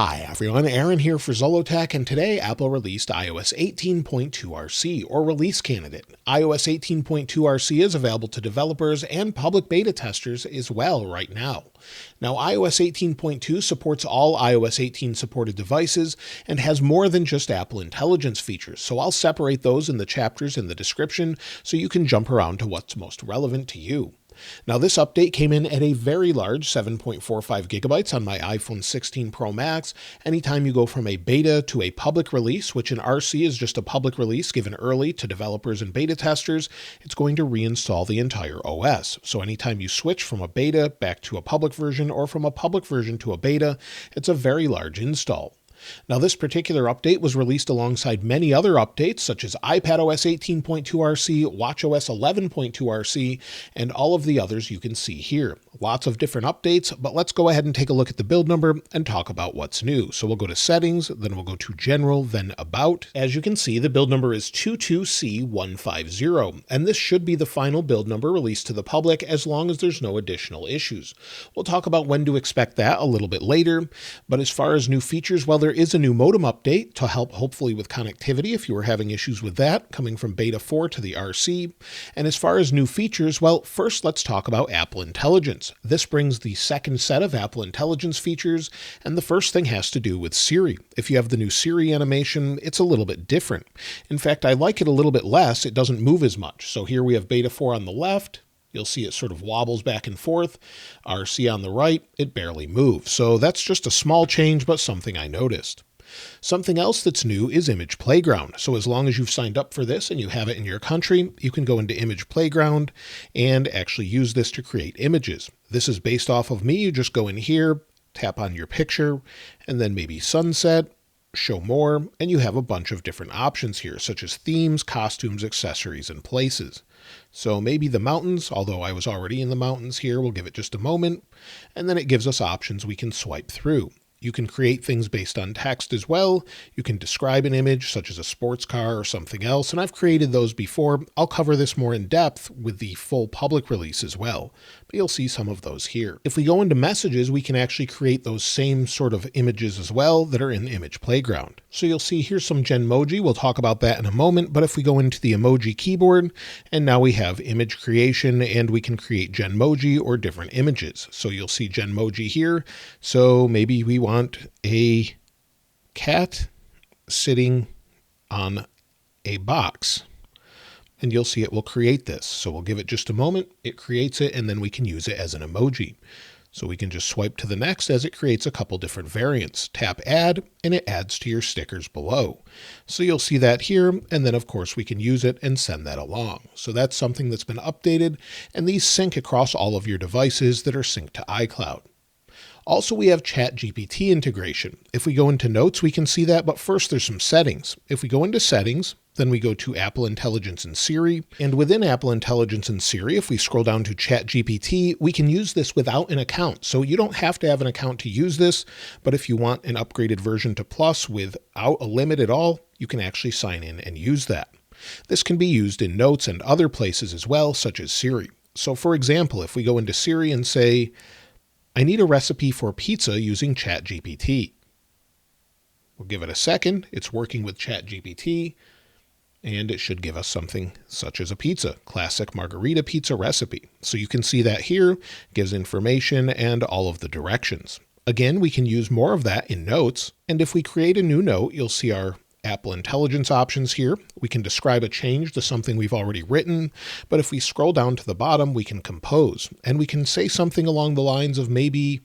Hi everyone, Aaron here for Zollotech, and today Apple released iOS 18.2 RC, or Release Candidate. iOS 18.2 RC is available to developers and public beta testers as well right now. Now, iOS 18.2 supports all iOS 18 supported devices and has more than just Apple Intelligence features, so I'll separate those in the chapters in the description so you can jump around to what's most relevant to you. Now, this update came in at a very large 7.45 gigabytes on my iPhone 16 Pro Max. Anytime you go from a beta to a public release, which in RC is just a public release given early to developers and beta testers, it's going to reinstall the entire OS. So anytime you switch from a beta back to a public version or from a public version to a beta, it's a very large install. Now, this particular update was released alongside many other updates such as iPadOS 18.2 RC, watchOS 11.2 RC, and all of the others you can see here. Lots of different updates, but let's go ahead and take a look at the build number and talk about what's new. So we'll go to Settings, then we'll go to General, then About. As you can see, the build number is 22C150, and this should be the final build number released to the public as long as there's no additional issues. We'll talk about when to expect that a little bit later, but as far as new features, well, there is a new modem update to help hopefully with connectivity if you were having issues with that, coming from Beta 4 to the RC. And as far as new features, well, first let's talk about Apple Intelligence. This brings the second set of Apple Intelligence features, and the first thing has to do with Siri. If you have the new Siri animation, it's a little bit different. In fact, I like it a little bit less. It doesn't move as much. So here we have Beta 4 on the left. You'll see it sort of wobbles back and forth. RC on the right, it barely moves. So that's just a small change, but something I noticed. Something else that's new is Image Playground. So as long as you've signed up for this and you have it in your country, you can go into Image Playground and actually use this to create images. This is based off of me. You just go in here, tap on your picture, and then maybe sunset, show more, and you have a bunch of different options here, such as themes, costumes, accessories, and places. So maybe the mountains, although I was already in the mountains here, we'll give it just a moment, and then it gives us options we can swipe through. You can create things based on text as well. You can describe an image such as a sports car or something else, and I've created those before. I'll cover this more in depth with the full public release as well, but you'll see some of those here. If we go into messages, we can actually create those same sort of images as well that are in Image Playground. So you'll see here's some Genmoji. We'll talk about that in a moment, but if we go into the emoji keyboard, and now we have image creation, and we can create Genmoji or different images. So you'll see Genmoji here. So maybe we want a cat sitting on a box, and you'll see it will create this. So we'll give it just a moment, it creates it, and then we can use it as an emoji. So we can just swipe to the next as it creates a couple different variants. Tap Add, and it adds to your stickers below. So you'll see that here, and then of course we can use it and send that along. So that's something that's been updated, and these sync across all of your devices that are synced to iCloud. Also, we have ChatGPT integration. If we go into Notes, we can see that, but first there's some settings. If we go into Settings, then we go to Apple Intelligence and Siri, and within Apple Intelligence and Siri, if we scroll down to ChatGPT, we can use this without an account. So you don't have to have an account to use this, but if you want an upgraded version to Plus without a limit at all, you can actually sign in and use that. This can be used in Notes and other places as well, such as Siri. So for example, if we go into Siri and say, I need a recipe for pizza using ChatGPT. We'll give it a second. It's working with ChatGPT, and it should give us something such as a pizza, classic margarita pizza recipe. So you can see that here, gives information and all of the directions. Again, we can use more of that in Notes, and if we create a new note, you'll see our Apple Intelligence options here. We can describe a change to something we've already written, but if we scroll down to the bottom, we can compose, and we can say something along the lines of maybe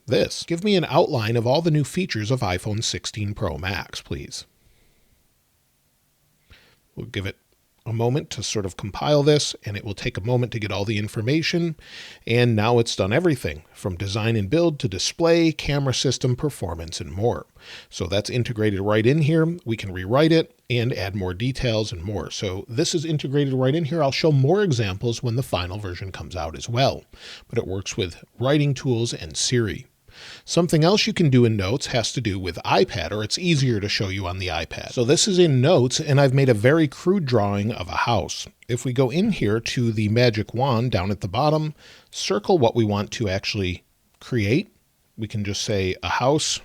this. Give me an outline of all the new features of iPhone 16 Pro Max, please. We'll give it a moment to sort of compile this, and it will take a moment to get all the information. And now it's done everything from design and build to display, camera system, performance, and more. So that's integrated right in here. We can rewrite it and add more details and more. So this is integrated right in here. I'll show more examples when the final version comes out as well, but it works with writing tools and Siri. Something else you can do in Notes has to do with iPad, or it's easier to show you on the iPad. So this is in Notes, and I've made a very crude drawing of a house. If we go in here to the magic wand down at the bottom, circle what we want to actually create. We can just say a house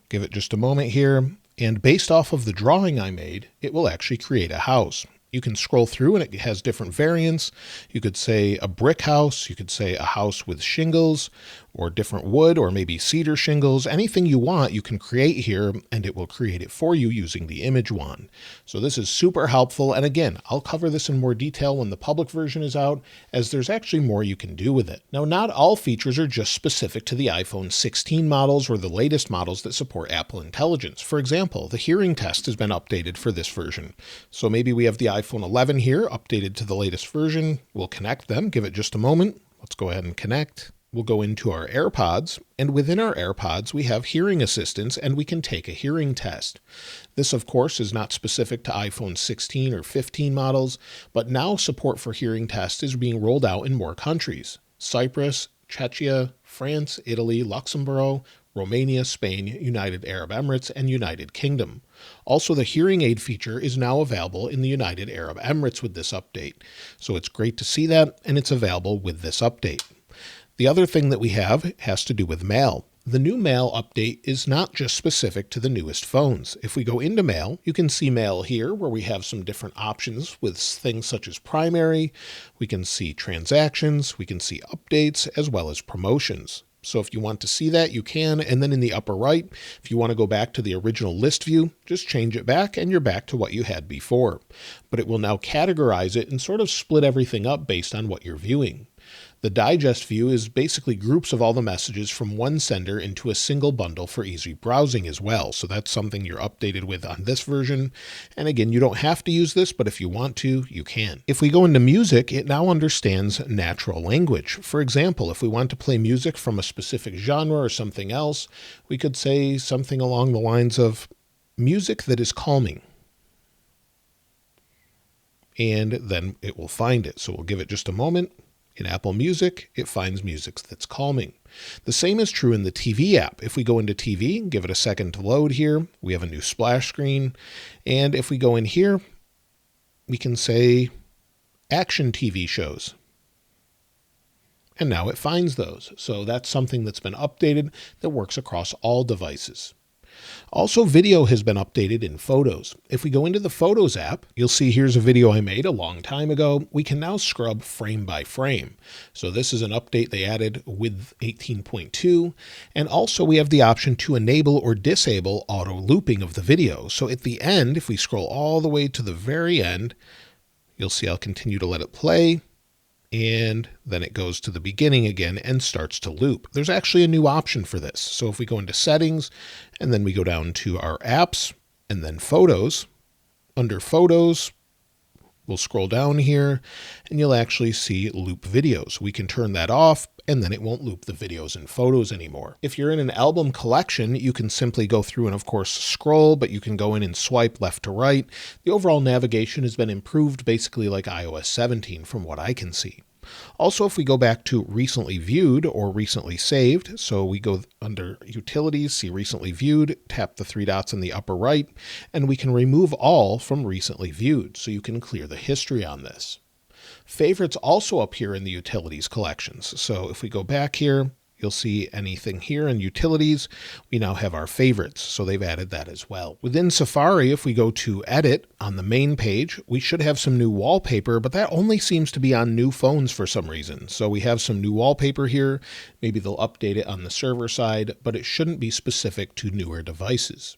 Give it just a moment here. And based off of the drawing I made, it will actually create a house. You can scroll through and it has different variants. You could say a brick house, you could say a house with shingles or different wood or maybe cedar shingles. Anything you want you can create here and it will create it for you using the image wand. So this is super helpful. And again, I'll cover this in more detail when the public version is out, as there's actually more you can do with it. Now, not all features are just specific to the iPhone 16 models or the latest models that support Apple Intelligence. For example, the hearing test has been updated for this version. So maybe we have the iPhone 11 here updated to the latest version. We'll connect them. Give it just a moment. Let's go ahead and connect. We'll go into our AirPods, and within our AirPods, we have hearing assistance and we can take a hearing test. This, of course, is not specific to iPhone 16 or 15 models, but now support for hearing tests is being rolled out in more countries: Cyprus, Czechia, France, Italy, Luxembourg, Romania, Spain, United Arab Emirates, and United Kingdom. Also, the hearing aid feature is now available in the United Arab Emirates with this update. So it's great to see that, and it's available with this update. The other thing that we have has to do with Mail. The new Mail update is not just specific to the newest phones. If we go into Mail, you can see Mail here where we have some different options with things such as primary. We can see transactions, we can see updates, as well as promotions. So if you want to see that, you can. And then in the upper right, if you want to go back to the original list view, just change it back and you're back to what you had before. But it will now categorize it and sort of split everything up based on what you're viewing. The digest view is basically groups of all the messages from one sender into a single bundle for easy browsing as well. So that's something you're updated with on this version. And again, you don't have to use this, but if you want to, you can. If we go into music, it now understands natural language. For example, if we want to play music from a specific genre or something else, we could say something along the lines of music that is calming. And then it will find it. So we'll give it just a moment. In Apple Music, it finds music that's calming. The same is true in the TV app. If we go into TV, give it a second to load here, we have a new splash screen. And if we go in here, we can say action TV shows. And now it finds those. So that's something that's been updated that works across all devices. Also, video has been updated in Photos. If we go into the Photos app, you'll see here's a video I made a long time ago. We can now scrub frame by frame. So this is an update they added with 18.2. And also we have the option to enable or disable auto looping of the video. So at the end, if we scroll all the way to the very end, you'll see I'll continue to let it play. And then it goes to the beginning again and starts to loop. There's actually a new option for this. So if we go into settings and then we go down to our apps and then photos, under photos, we'll scroll down here and you'll actually see loop videos. We can turn that off and then it won't loop the videos in Photos anymore. If you're in an album collection, you can simply go through and of course scroll, but you can go in and swipe left to right. The overall navigation has been improved basically like iOS 17 from what I can see. Also, if we go back to recently viewed or recently saved, so we go under utilities, see recently viewed, tap the three dots in the upper right, and we can remove all from recently viewed. So you can clear the history on this. Favorites also appear in the utilities collections. So if we go back here, you'll see anything here in utilities. We now have our favorites. So they've added that as well. Within Safari, if we go to edit on the main page, we should have some new wallpaper, but that only seems to be on new phones for some reason. So we have some new wallpaper here. Maybe they'll update it on the server side, but it shouldn't be specific to newer devices.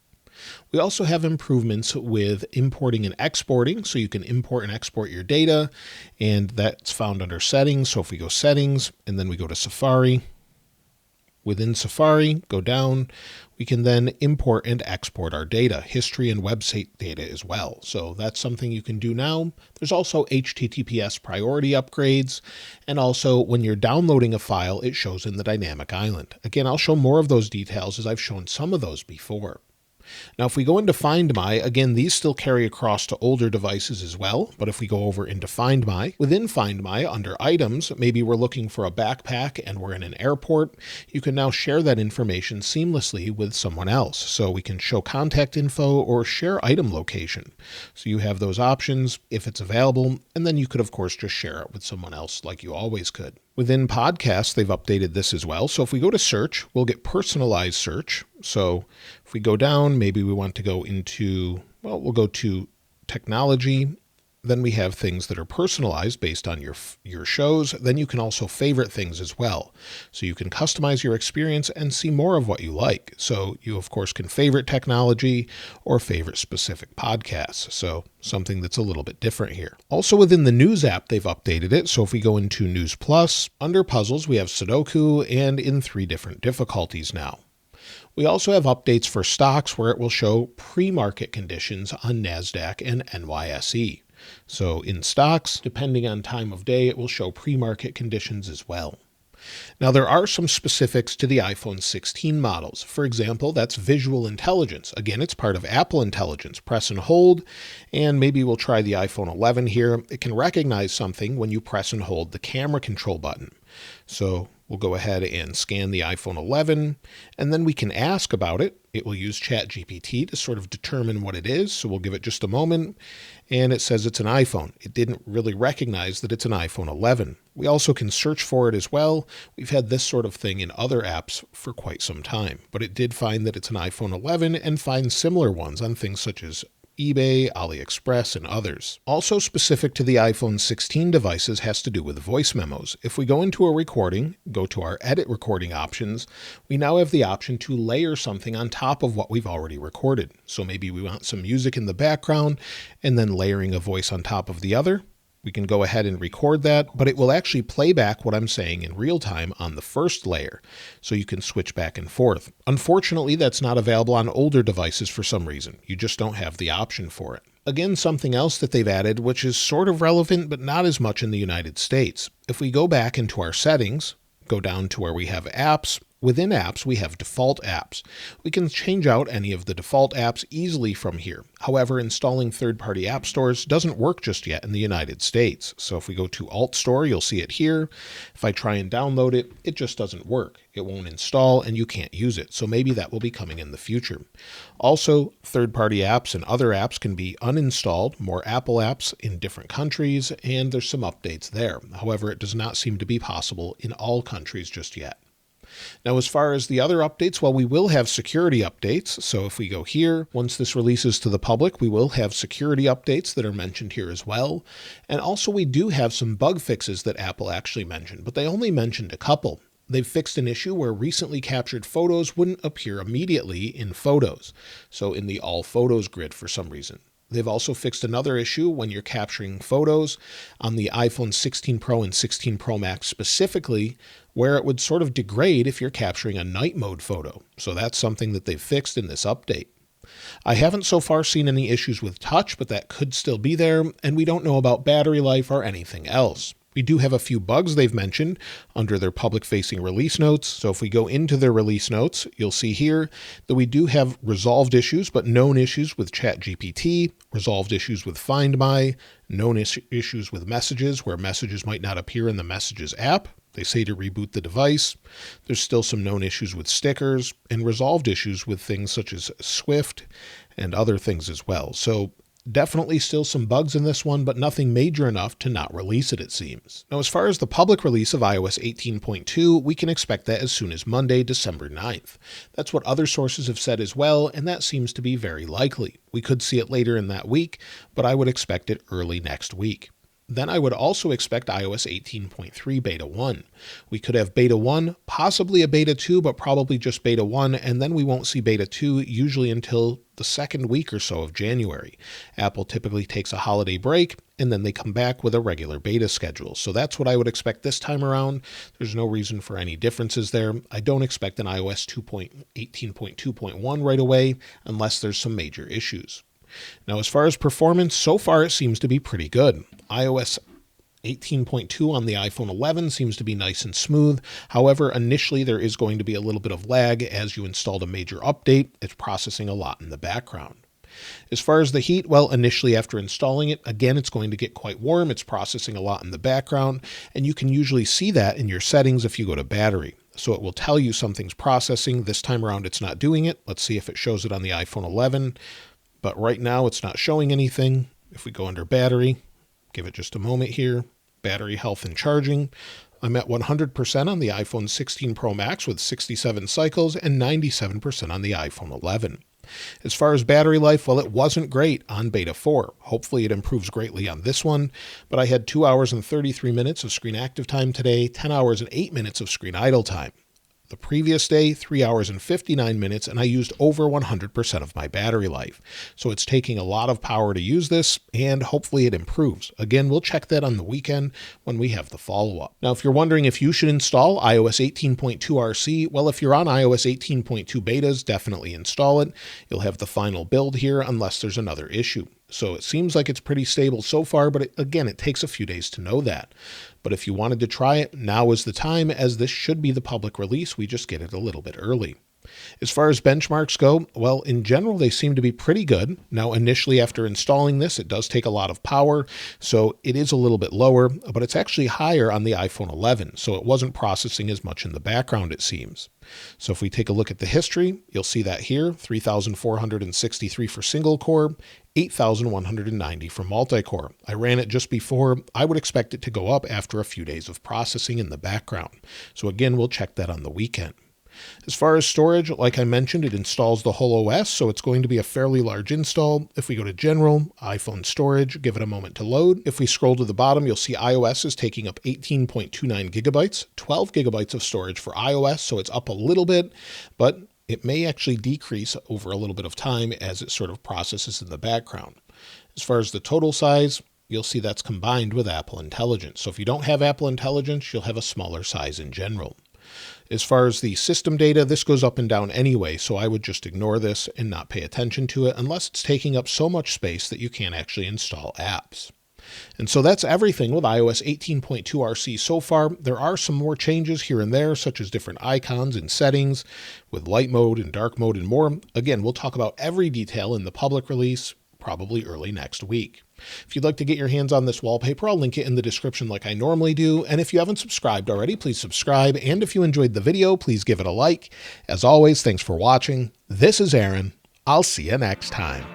We also have improvements with importing and exporting, so you can import and export your data, and that's found under settings. So if we go settings and then we go to Safari, within Safari, go down, we can then import and export our data, history and website data as well. So that's something you can do now. There's also HTTPS priority upgrades. And also when you're downloading a file, it shows in the dynamic island. Again, I'll show more of those details as I've shown some of those before. Now, if we go into Find My, again, these still carry across to older devices as well. But if we go over into Find My, within Find My, under Items, maybe we're looking for a backpack and we're in an airport, you can now share that information seamlessly with someone else. So we can show contact info or share item location. So you have those options if it's available, and then you could, of course, just share it with someone else like you always could. Within podcasts, they've updated this as well. So if we go to search, we'll get personalized search. So if we go down, maybe we want to go into, well, we'll go to technology. Then we have things that are personalized based on your shows. Then you can also favorite things as well. So you can customize your experience and see more of what you like. So you, of course, can favorite technology or favorite specific podcasts. So something that's a little bit different here. Also within the News app, they've updated it. So if we go into News Plus, under puzzles, we have Sudoku and in 3 different difficulties now. We also have updates for stocks where it will show pre-market conditions on NASDAQ and NYSE. So in stocks, depending on time of day, it will show pre-market conditions as well. Now, there are some specifics to the iPhone 16 models. For example, that's visual intelligence. Again, it's part of Apple Intelligence. Press and hold, and maybe we'll try the iPhone 11 here. It can recognize something when you press and hold the camera control button. So we'll go ahead and scan the iPhone 11, and then we can ask about it. It will use ChatGPT to sort of determine what it is. So we'll give it just a moment, and it says it's an iPhone. It didn't really recognize that it's an iPhone 11. We also can search for it as well. We've had this sort of thing in other apps for quite some time, but it did find that it's an iPhone 11 and find similar ones on things such as eBay, AliExpress, and others. Also specific to the iPhone 16 devices has to do with voice memos. If we go into a recording, go to our edit recording options, we now have the option to layer something on top of what we've already recorded. So maybe we want some music in the background and then layering a voice on top of the other. We can go ahead and record that, but it will actually play back what I'm saying in real time on the first layer, so you can switch back and forth. Unfortunately, that's not available on older devices for some reason. You just don't have the option for it. Again, something else that they've added, which is sort of relevant, but not as much in the United States. If we go back into our settings, go down to where we have apps, within apps, we have default apps. We can change out any of the default apps easily from here. However, installing third-party app stores doesn't work just yet in the United States. So if we go to Alt Store, you'll see it here. If I try and download it, it just doesn't work. It won't install and you can't use it. So maybe that will be coming in the future. Also, third-party apps and other apps can be uninstalled, more Apple apps in different countries, and there's some updates there. However, it does not seem to be possible in all countries just yet. Now, as far as the other updates, well, we will have security updates. So if we go here, once this releases to the public, we will have security updates that are mentioned here as well. And also we do have some bug fixes that Apple actually mentioned, but they only mentioned a couple. They've fixed an issue where recently captured photos wouldn't appear immediately in Photos, so in the All Photos grid for some reason. They've also fixed another issue when you're capturing photos on the iPhone 16 Pro and 16 Pro Max specifically, where it would sort of degrade if you're capturing a night mode photo. So that's something that they've fixed in this update. I haven't so far seen any issues with touch, but that could still be there, and we don't know about battery life or anything else. We do have a few bugs they've mentioned under their public-facing release notes. So if we go into their release notes, you'll see here that we do have resolved issues, but known issues with ChatGPT, resolved issues with Find My, known issues with messages where messages might not appear in the Messages app. They say to reboot the device. There's still some known issues with stickers and resolved issues with things such as Swift and other things as well. So definitely still some bugs in this one, but nothing major enough to not release it, it seems. Now, as far as the public release of iOS 18.2, we can expect that as soon as Monday, December 9th. That's what other sources have said as well, and that seems to be very likely. We could see it later in that week, but I would expect it early next week. Then I would also expect iOS 18.3 Beta 1. We could have Beta 1, possibly a Beta 2, but probably just Beta 1, and then we won't see Beta 2 usually until the second week or so of January. Apple typically takes a holiday break, and then they come back with a regular beta schedule. So that's what I would expect this time around. There's no reason for any differences there. I don't expect an iOS 18.2.1 right away, unless there's some major issues. Now, as far as performance, so far it seems to be pretty good. iOS 18.2 on the iPhone 11 seems to be nice and smooth. However, initially there is going to be a little bit of lag as you installed a major update. It's processing a lot in the background. As far as the heat, well, initially after installing it, again, it's going to get quite warm. It's processing a lot in the background, and you can usually see that in your settings if you go to battery. So it will tell you something's processing. This time around, it's not doing it. Let's see if it shows it on the iPhone 11. But right now it's not showing anything. If we go under battery, give it just a moment here, battery health and charging, I'm at 100% on the iPhone 16 Pro Max with 67 cycles and 97% on the iPhone 11. As far as battery life, well, it wasn't great on Beta 4. Hopefully it improves greatly on this one, but I had 2 hours and 33 minutes of screen active time today, 10 hours and 8 minutes of screen idle time. The previous day, 3 hours and 59 minutes, and I used over 100% of my battery life. So it's taking a lot of power to use this, and hopefully it improves. Again, we'll check that on the weekend when we have the follow-up. Now, if you're wondering if you should install iOS 18.2 RC, well, if you're on iOS 18.2 betas, definitely install it. You'll have the final build here unless there's another issue. So it seems like it's pretty stable so far, but again, it takes a few days to know that. But if you wanted to try it, now is the time, as this should be the public release. We just get it a little bit early. As far as benchmarks go, well, in general, they seem to be pretty good. Now, initially after installing this, it does take a lot of power, so it is a little bit lower, but it's actually higher on the iPhone 11, so it wasn't processing as much in the background, it seems. So if we take a look at the history, you'll see that here, 3,463 for single core, 8,190 for multi-core. I ran it just before. I would expect it to go up after a few days of processing in the background. So again, we'll check that on the weekend. As far as storage, like I mentioned, it installs the whole OS, so it's going to be a fairly large install. If we go to General, iPhone Storage, give it a moment to load. If we scroll to the bottom, you'll see iOS is taking up 18.29 gigabytes, 12 gigabytes of storage for iOS, so it's up a little bit, but it may actually decrease over a little bit of time as it sort of processes in the background. As far as the total size, you'll see that's combined with Apple Intelligence. So if you don't have Apple Intelligence, you'll have a smaller size in general. As far as the system data, this goes up and down anyway, so I would just ignore this and not pay attention to it unless it's taking up so much space that you can't actually install apps. And so that's everything with iOS 18.2 RC so far. There are some more changes here and there, such as different icons and settings with light mode and dark mode and more. Again, we'll talk about every detail in the public release, probably early next week. If you'd like to get your hands on this wallpaper, I'll link it in the description like I normally do. And if you haven't subscribed already, please subscribe. And if you enjoyed the video, please give it a like. As always, thanks for watching. This is Aaron. I'll see you next time.